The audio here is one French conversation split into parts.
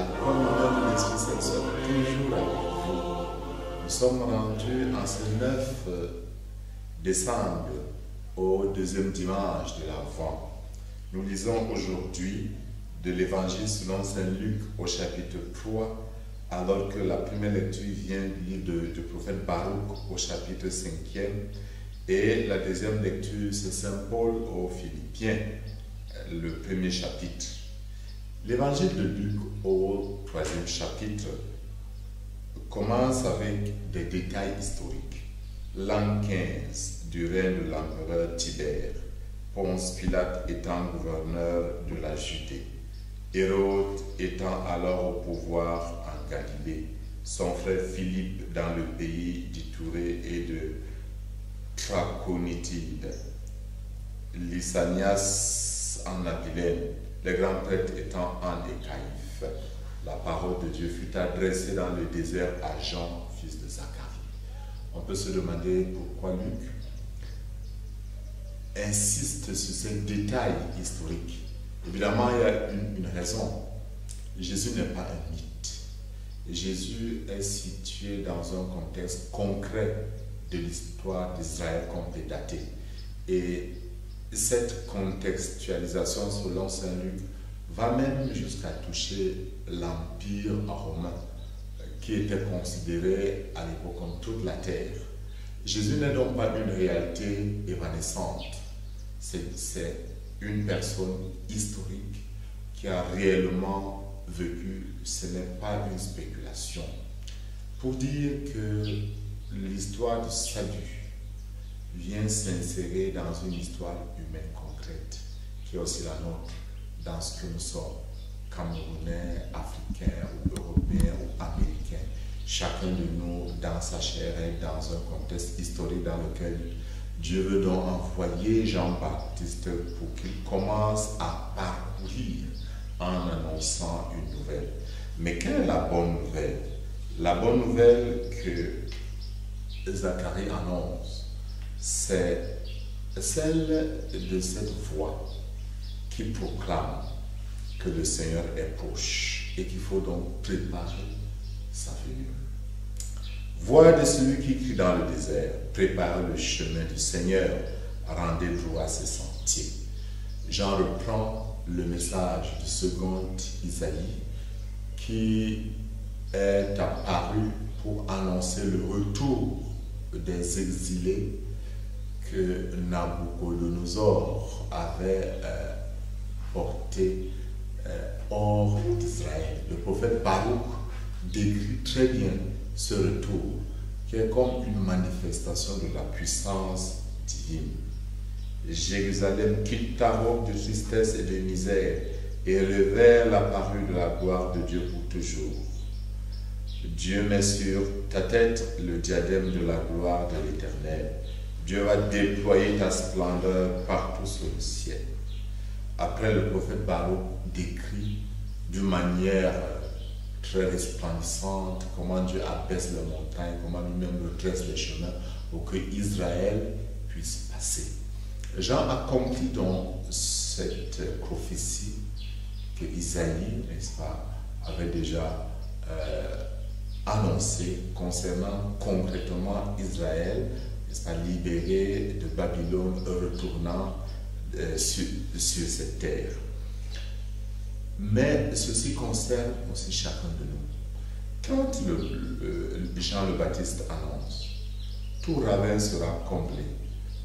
grand bonheur de l'Esprit Saint soit toujours avec vous. Nous sommes rendus en ce 9 décembre, au deuxième dimanche de l'Avent. Nous lisons aujourd'hui de l'Évangile selon Saint Luc au chapitre 3, alors que la première lecture vient du livre du prophète Baruch au chapitre 5e, et la deuxième lecture c'est Saint Paul aux Philippiens, le premier chapitre. L'évangile de Luc au 3e chapitre commence avec des détails historiques. L'an 15 du règne de l'empereur Tibère, Ponce Pilate étant gouverneur de la Judée, Hérode étant alors au pouvoir en Galilée, son frère Philippe dans le pays d'Itourée et de Traconitide, Lysanias en Abilène, les grands prêtres étant Anne et Caïphe. La parole de Dieu fut adressée dans le désert à Jean, fils de Zacharie. On peut se demander pourquoi Luc insiste sur ces détails historiques. Évidemment, il y a une raison. Jésus n'est pas un mythe. Jésus est situé dans un contexte concret de l'histoire d'Israël qu'on peut dater. Et cette contextualisation, selon Saint Luc, va même jusqu'à toucher l'Empire romain, qui était considéré à l'époque comme toute la terre. Jésus n'est donc pas une réalité évanescente. C'est une personne historique qui a réellement vécu. Ce n'est pas une spéculation. Pour dire que l'histoire du salut vient s'insérer dans une histoire humaine concrète, qui est aussi la nôtre, dans ce que nous sommes, Camerounais, Africains, ou Européens, ou Américains. Chacun de nous, dans sa chair, est dans un contexte historique dans lequel Dieu veut donc envoyer Jean-Baptiste pour qu'il commence à parcourir en annonçant une nouvelle. Mais quelle est la bonne nouvelle? La bonne nouvelle que Zacharie annonce, c'est celle de cette voix qui proclame que le Seigneur est proche et qu'il faut donc préparer sa venue. Voix de celui qui crie dans le désert, préparez le chemin du Seigneur, rendez droit ses sentiers. Jean reprend le message du second Isaïe qui est apparu pour annoncer le retour des exilés que Nabucodonosor avait porté hors d'Israël. Le prophète Baruch décrit très bien ce retour qui est comme une manifestation de la puissance divine. Jérusalem quitte ta robe de tristesse et de misère et révèle la parure de la gloire de Dieu pour toujours. Dieu met sur ta tête le diadème de la gloire de l'Éternel. Dieu va déployer ta splendeur partout sur le ciel. Après, le prophète Baruch décrit d'une manière très resplendissante comment Dieu abaisse les montagnes, comment lui-même redresse les chemins pour que Israël puisse passer. Jean accomplit donc cette prophétie que Isaïe, n'est-ce pas, avait déjà annoncée concernant concrètement Israël, n'est-ce pas, libéré de Babylone, retournant sur cette terre. Mais ceci concerne aussi chacun de nous. Quand Jean le Baptiste annonce, tout ravin sera comblé,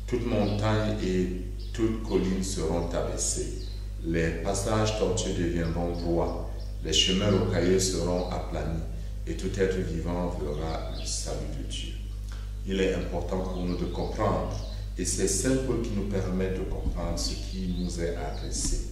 toute montagne et toute colline seront abaissées, les passages tortueux deviendront droits, les chemins rocailleux seront aplanis, et tout être vivant verra le salut de Dieu. Il est important pour nous de comprendre, et c'est Saint Paul qui nous permet de comprendre ce qui nous est adressé.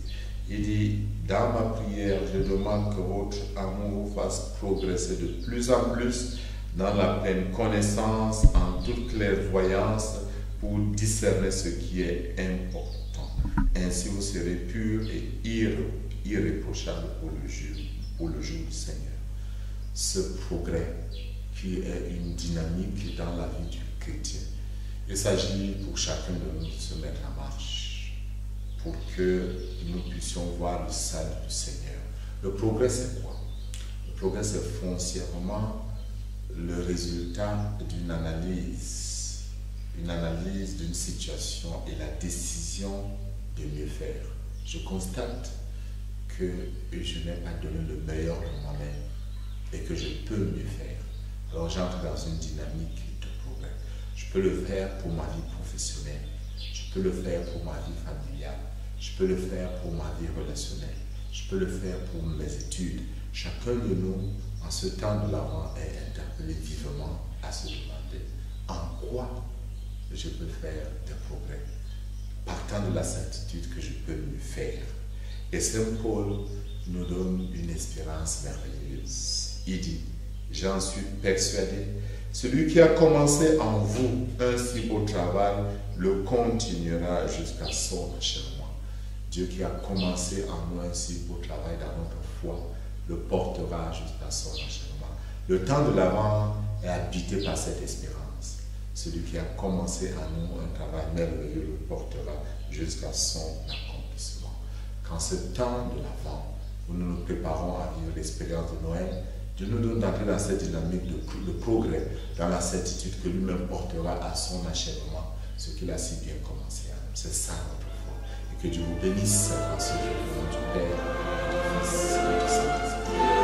Il dit, dans ma prière, je demande que votre amour vous fasse progresser de plus en plus dans la pleine connaissance, en toute clairvoyance, pour discerner ce qui est important. Ainsi vous serez purs et irréprochables pour le jour du Seigneur. Ce progrès qui est une dynamique dans la vie du chrétien. Il s'agit pour chacun de nous de se mettre en marche pour que nous puissions voir le salut du Seigneur. Le progrès, c'est quoi? progrès, c'est foncièrement le résultat d'une analyse d'une situation et la décision de mieux faire. Je constate que je n'ai pas donné le meilleur de moi-même et que je peux mieux faire. Alors j'entre dans une dynamique de progrès. Je peux le faire pour ma vie professionnelle, je peux le faire pour ma vie familiale, je peux le faire pour ma vie relationnelle, je peux le faire pour mes études. Chacun de nous, en ce temps de l'Avent, est interpellé vivement à se demander en quoi je peux faire des progrès, partant de la certitude que je peux mieux faire. Et Saint Paul nous donne une espérance merveilleuse. Il dit, j'en suis persuadé, celui qui a commencé en vous un si beau travail le continuera jusqu'à son achèvement. Dieu qui a commencé en nous un si beau travail dans notre foi le portera jusqu'à son achèvement. Le temps de l'Avent est habité par cette espérance. Celui qui a commencé en nous un travail merveilleux le portera jusqu'à son accomplissement. Qu'en ce temps de l'Avent, où nous nous préparons à vivre l'expérience de Noël, Dieu nous donne d'entrer dans cette dynamique de progrès, dans la certitude que lui-même portera à son achèvement ce qu'il a si bien commencé à nous. C'est ça notre foi. Et que Dieu vous bénisse en ce jour, au nom du Père, du Fils et du Saint-Esprit.